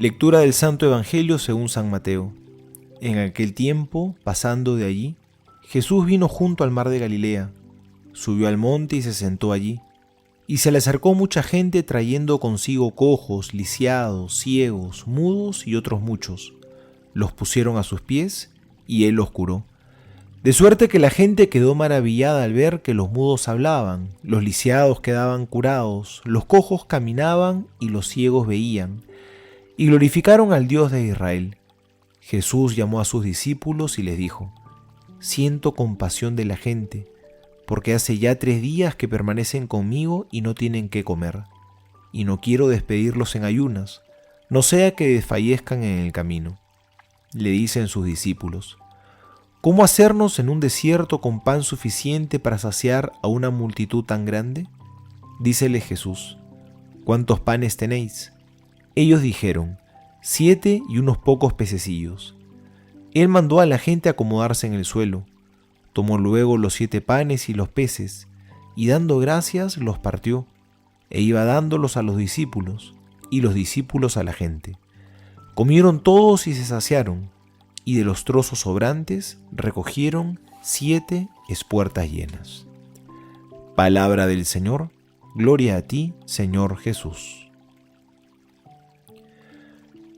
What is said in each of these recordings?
Lectura del Santo Evangelio según San Mateo. En aquel tiempo, pasando de allí, Jesús vino junto al mar de Galilea, subió al monte y se sentó allí. Y se le acercó mucha gente trayendo consigo cojos, lisiados, ciegos, mudos y otros muchos. Los pusieron a sus pies y él los curó. De suerte que la gente quedó maravillada al ver que los mudos hablaban, los lisiados quedaban curados, los cojos caminaban y los ciegos veían, y glorificaron al Dios de Israel. Jesús llamó a sus discípulos y les dijo: Siento compasión de la gente, porque hace ya 3 días que permanecen conmigo y no tienen qué comer, y no quiero despedirlos en ayunas, no sea que desfallezcan en el camino. Le dicen sus discípulos: ¿Cómo hacernos en un desierto con pan suficiente para saciar a una multitud tan grande? Dícele Jesús: ¿Cuántos panes tenéis? Ellos dijeron: 7 y unos pocos pececillos. Él mandó a la gente acomodarse en el suelo. Tomó luego los 7 panes y los peces, y dando gracias los partió, e iba dándolos a los discípulos, y los discípulos a la gente. Comieron todos y se saciaron, y de los trozos sobrantes recogieron 7 espuertas llenas. Palabra del Señor, gloria a ti, Señor Jesús.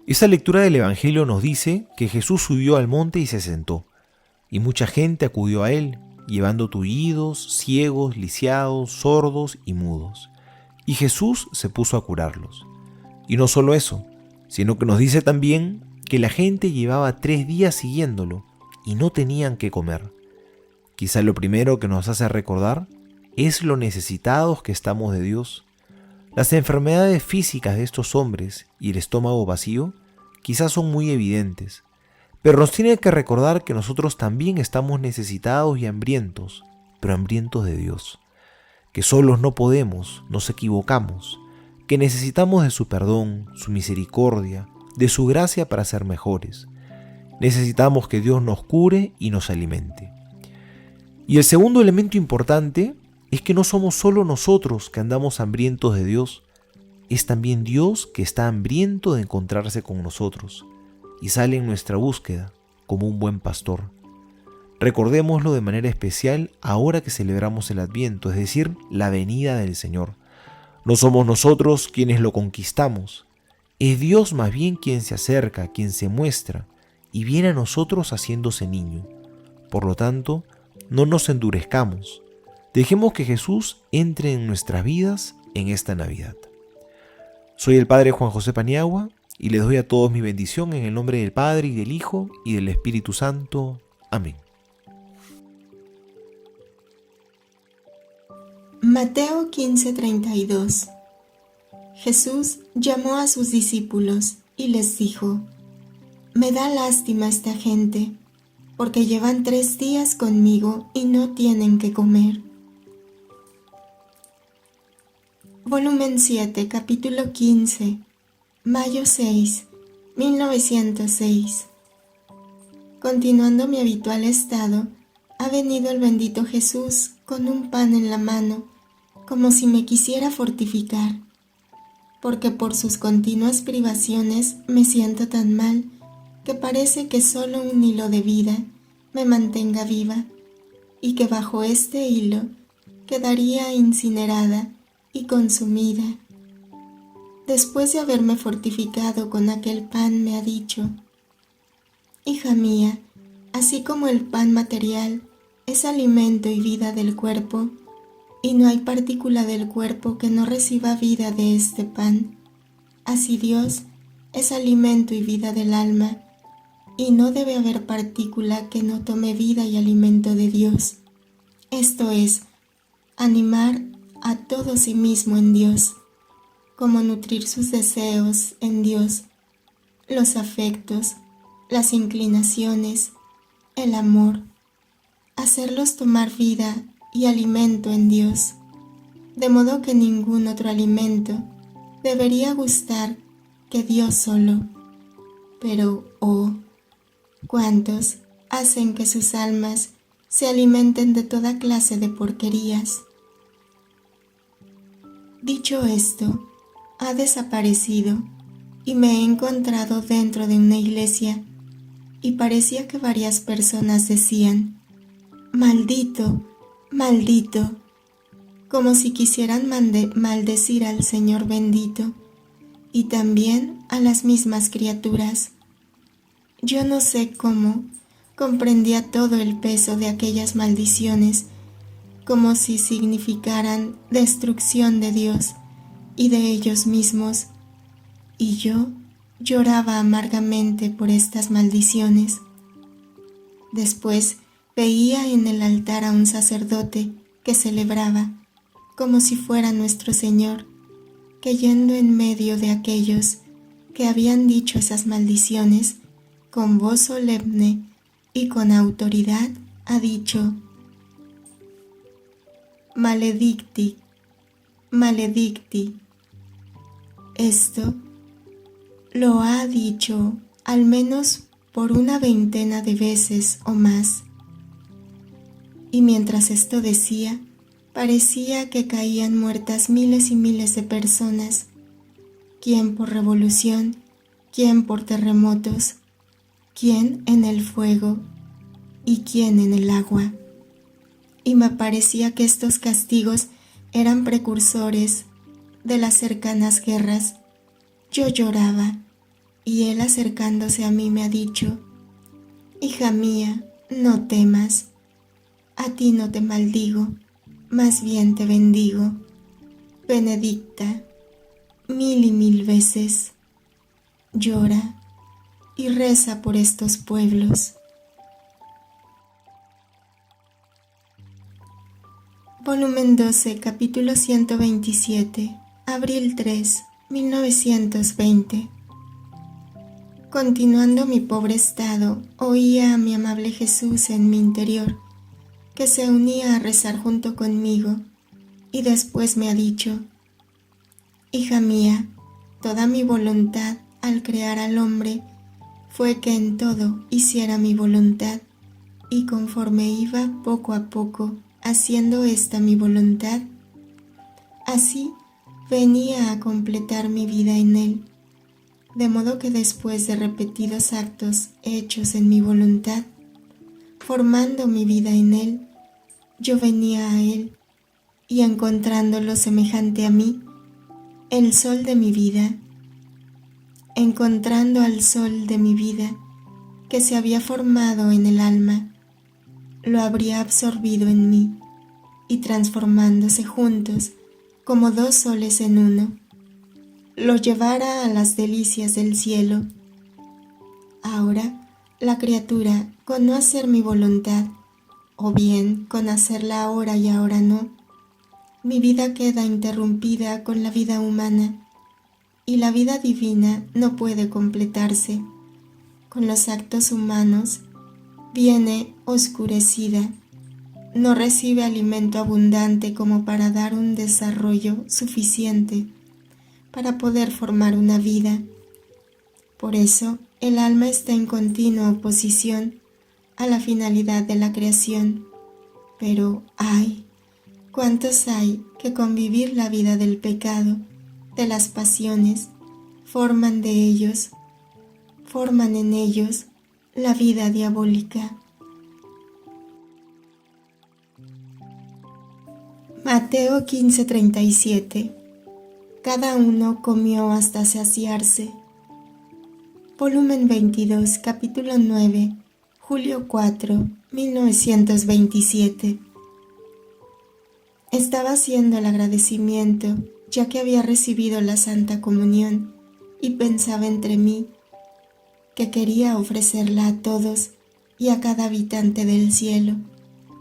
Esta lectura del Evangelio nos dice que Jesús subió al monte y se sentó, y mucha gente acudió a él, llevando tullidos, ciegos, lisiados, sordos y mudos. Y Jesús se puso a curarlos. Y no solo eso, sino que nos dice también que la gente llevaba 3 días siguiéndolo y no tenían qué comer. Quizá lo primero que nos hace recordar es lo necesitados que estamos de Dios. Las enfermedades físicas de estos hombres y el estómago vacío quizás son muy evidentes, pero nos tiene que recordar que nosotros también estamos necesitados y hambrientos, pero hambrientos de Dios, que solos no podemos, nos equivocamos, que necesitamos de su perdón, su misericordia, de su gracia para ser mejores. Necesitamos que Dios nos cure y nos alimente. Y el segundo elemento importante es que no somos solo nosotros que andamos hambrientos de Dios, es también Dios que está hambriento de encontrarse con nosotros y sale en nuestra búsqueda como un buen pastor. Recordémoslo de manera especial ahora que celebramos el Adviento, es decir, la venida del Señor. No somos nosotros quienes lo conquistamos, es Dios más bien quien se acerca, quien se muestra y viene a nosotros haciéndose niño. Por lo tanto, no nos endurezcamos. Dejemos que Jesús entre en nuestras vidas en esta Navidad. Soy el Padre Juan José Paniagua y les doy a todos mi bendición en el nombre del Padre y del Hijo y del Espíritu Santo. Amén. Mateo 15:32. Jesús llamó a sus discípulos y les dijo: Me da lástima esta gente, porque llevan 3 días conmigo y no tienen que comer. Volumen 7, capítulo 15, mayo 6, 1906. Continuando mi habitual estado, ha venido el bendito Jesús con un pan en la mano, como si me quisiera fortificar, porque por sus continuas privaciones me siento tan mal que parece que solo un hilo de vida me mantenga viva y que bajo este hilo quedaría incinerada y consumida. Después de haberme fortificado con aquel pan, me ha dicho: Hija mía, así como el pan material es alimento y vida del cuerpo, y no hay partícula del cuerpo que no reciba vida de este pan, así Dios es alimento y vida del alma, y no debe haber partícula que no tome vida y alimento de Dios. Esto es, animar a todo sí mismo en Dios, como nutrir sus deseos en Dios, los afectos, las inclinaciones, el amor, hacerlos tomar vida y alimento en Dios, de modo que ningún otro alimento debería gustar que Dios solo. Pero, ¿cuántos hacen que sus almas se alimenten de toda clase de porquerías? Dicho esto, ha desaparecido y me he encontrado dentro de una iglesia y parecía que varias personas decían: «Maldito, maldito», como si quisieran maldecir al Señor bendito y también a las mismas criaturas. Yo no sé cómo comprendía todo el peso de aquellas maldiciones, como si significaran destrucción de Dios y de ellos mismos, y yo lloraba amargamente por estas maldiciones. Después veía en el altar a un sacerdote que celebraba, como si fuera nuestro Señor, que yendo en medio de aquellos que habían dicho esas maldiciones, con voz solemne y con autoridad, ha dicho: «Maledicti, maledicti». Esto lo ha dicho al menos por una veintena de veces o más. Y mientras esto decía, parecía que caían muertas miles y miles de personas, quién por revolución, quién por terremotos, quién en el fuego y quién en el agua. Y me parecía que estos castigos eran precursores de las cercanas guerras. Yo lloraba, y él, acercándose a mí, me ha dicho: «Hija mía, no temas, a ti no te maldigo, más bien te bendigo. Benedicta, mil y mil veces. Llora y reza por estos pueblos». Volumen 12, capítulo 127, abril 3, 1920. Continuando mi pobre estado, oía a mi amable Jesús en mi interior, que se unía a rezar junto conmigo, y después me ha dicho: «Hija mía, toda mi voluntad al crear al hombre fue que en todo hiciera mi voluntad, y conforme iba poco a poco haciendo esta mi voluntad, así venía a completar mi vida en él, de modo que después de repetidos actos hechos en mi voluntad, formando mi vida en él, yo venía a él, y encontrándolo semejante a mí, el sol de mi vida, encontrando al sol de mi vida que se había formado en el alma, lo habría absorbido en mí, y transformándose juntos como dos soles en uno, lo llevara a las delicias del cielo. Ahora, la criatura, con no hacer mi voluntad, o bien con hacerla ahora y ahora no, mi vida queda interrumpida con la vida humana, y la vida divina no puede completarse. Con los actos humanos viene oscurecida, no recibe alimento abundante como para dar un desarrollo suficiente para poder formar una vida. Por eso, el alma está en continua oposición a la finalidad de la creación. Pero, ¡ay!, ¿cuántos hay que con vivir la vida del pecado, de las pasiones, forman en ellos la vida diabólica? Mateo 15:37. Cada uno comió hasta saciarse. Volumen 22, capítulo 9, julio 4, 1927. Estaba haciendo el agradecimiento, ya que había recibido la Santa Comunión, y pensaba entre mí que quería ofrecerla a todos y a cada habitante del cielo,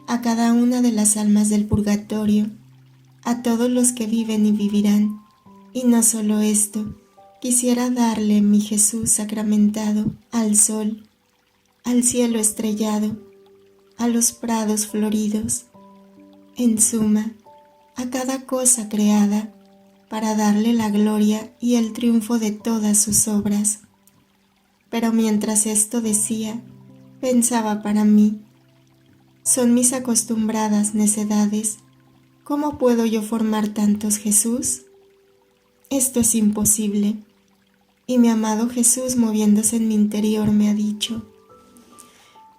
a cada una de las almas del purgatorio, a todos los que viven y vivirán. Y no solo esto, quisiera darle mi Jesús sacramentado al sol, al cielo estrellado, a los prados floridos, en suma, a cada cosa creada, para darle la gloria y el triunfo de todas sus obras. Pero mientras esto decía, pensaba para mí: son mis acostumbradas necedades, ¿cómo puedo yo formar tantos Jesús? Esto es imposible. y mi amado Jesús, moviéndose en mi interior, me ha dicho: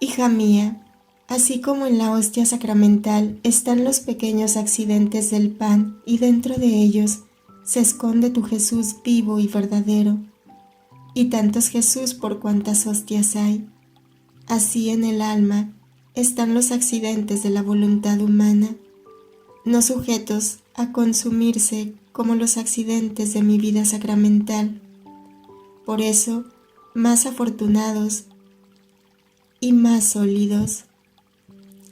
hija mía, así como en la hostia sacramental están los pequeños accidentes del pan y dentro de ellos se esconde tu Jesús vivo y verdadero, y tantos Jesús por cuantas hostias hay, así en el alma están los accidentes de la voluntad humana, no sujetos a consumirse como los accidentes de mi vida sacramental. Por eso, más afortunados y más sólidos.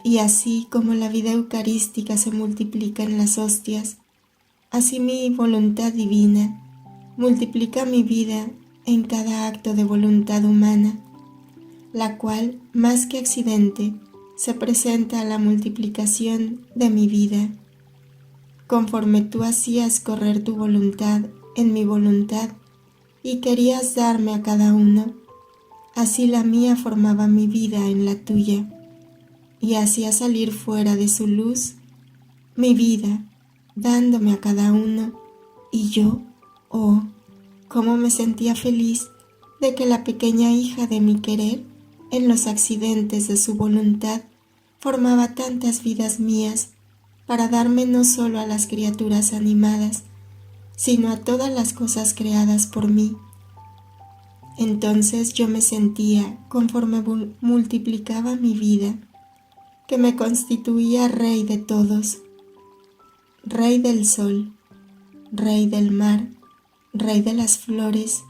Y así como la vida eucarística se multiplica en las hostias, así mi voluntad divina multiplica mi vida en cada acto de voluntad humana, la cual, más que accidente, se presenta a la multiplicación de mi vida. Conforme tú hacías correr tu voluntad en mi voluntad y querías darme a cada uno, así la mía formaba mi vida en la tuya y hacía salir fuera de su luz mi vida, dándome a cada uno, y yo, oh, cómo me sentía feliz de que la pequeña hija de mi querer, en los accidentes de su voluntad, formaba tantas vidas mías para darme no solo a las criaturas animadas, sino a todas las cosas creadas por mí. Entonces yo me sentía, conforme multiplicaba mi vida, que me constituía rey de todos, rey del sol, rey del mar, rey de las flores,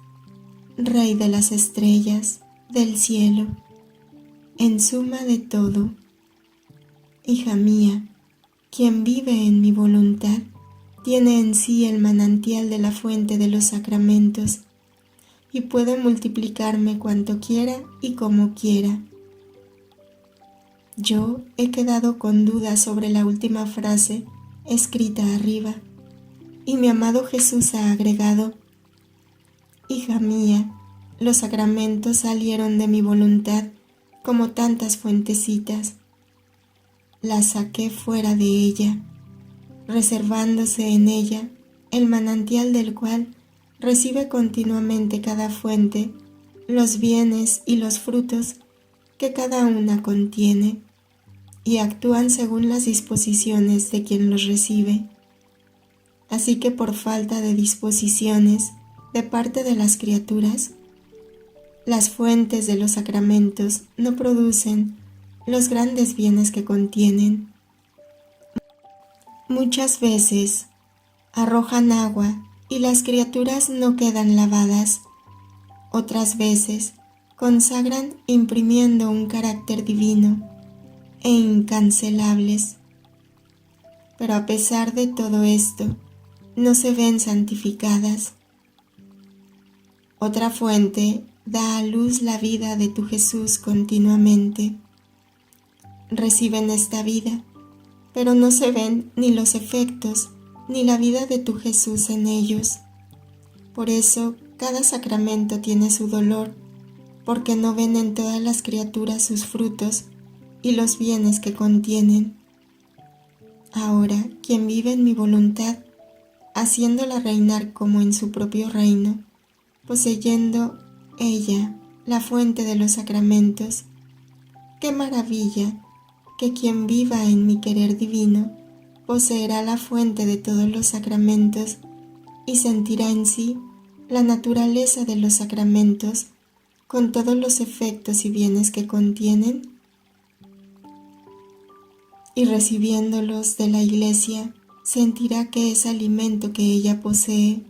rey de las estrellas, del cielo, en suma de todo. Hija mía, quien vive en mi voluntad tiene en sí el manantial de la fuente de los sacramentos y puede multiplicarme cuanto quiera y como quiera. Yo he quedado con dudas sobre la última frase escrita arriba, y mi amado Jesús ha agregado: hija mía, los sacramentos salieron de mi voluntad como tantas fuentecitas. Las saqué fuera de ella, reservándose en ella el manantial del cual recibe continuamente cada fuente los bienes y los frutos que cada una contiene, y actúan según las disposiciones de quien los recibe. Así que por falta de disposiciones de parte de las criaturas, las fuentes de los sacramentos no producen los grandes bienes que contienen. Muchas veces arrojan agua y las criaturas no quedan lavadas. Otras veces consagran imprimiendo un carácter divino e incancelables. Pero a pesar de todo esto, no se ven santificadas. Otra fuente da a luz la vida de tu Jesús continuamente. Reciben esta vida, pero no se ven ni los efectos ni la vida de tu Jesús en ellos. Por eso cada sacramento tiene su dolor, porque no ven en todas las criaturas sus frutos y los bienes que contienen. Ahora, quien vive en mi voluntad, haciéndola reinar como en su propio reino, poseyendo ella la fuente de los sacramentos, qué maravilla que quien viva en mi querer divino poseerá la fuente de todos los sacramentos y sentirá en sí la naturaleza de los sacramentos con todos los efectos y bienes que contienen, y recibiéndolos de la Iglesia sentirá que es alimento que ella posee,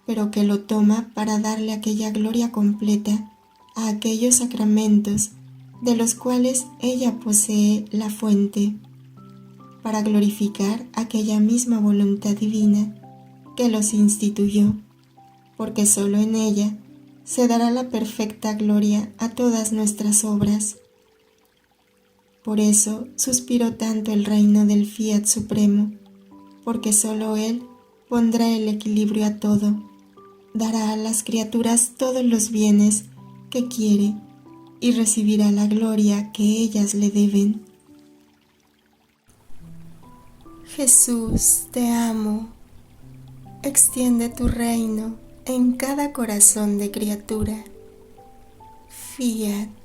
pero que lo toma para darle aquella gloria completa a aquellos sacramentos de los cuales ella posee la fuente, para glorificar aquella misma voluntad divina que los instituyó, porque solo en ella se dará la perfecta gloria a todas nuestras obras. Por eso suspiro tanto el reino del Fiat Supremo, porque solo Él pondrá el equilibrio a todo, dará a las criaturas todos los bienes que quiere y recibirá la gloria que ellas le deben. Jesús, te amo. Extiende tu reino en cada corazón de criatura. Fiat.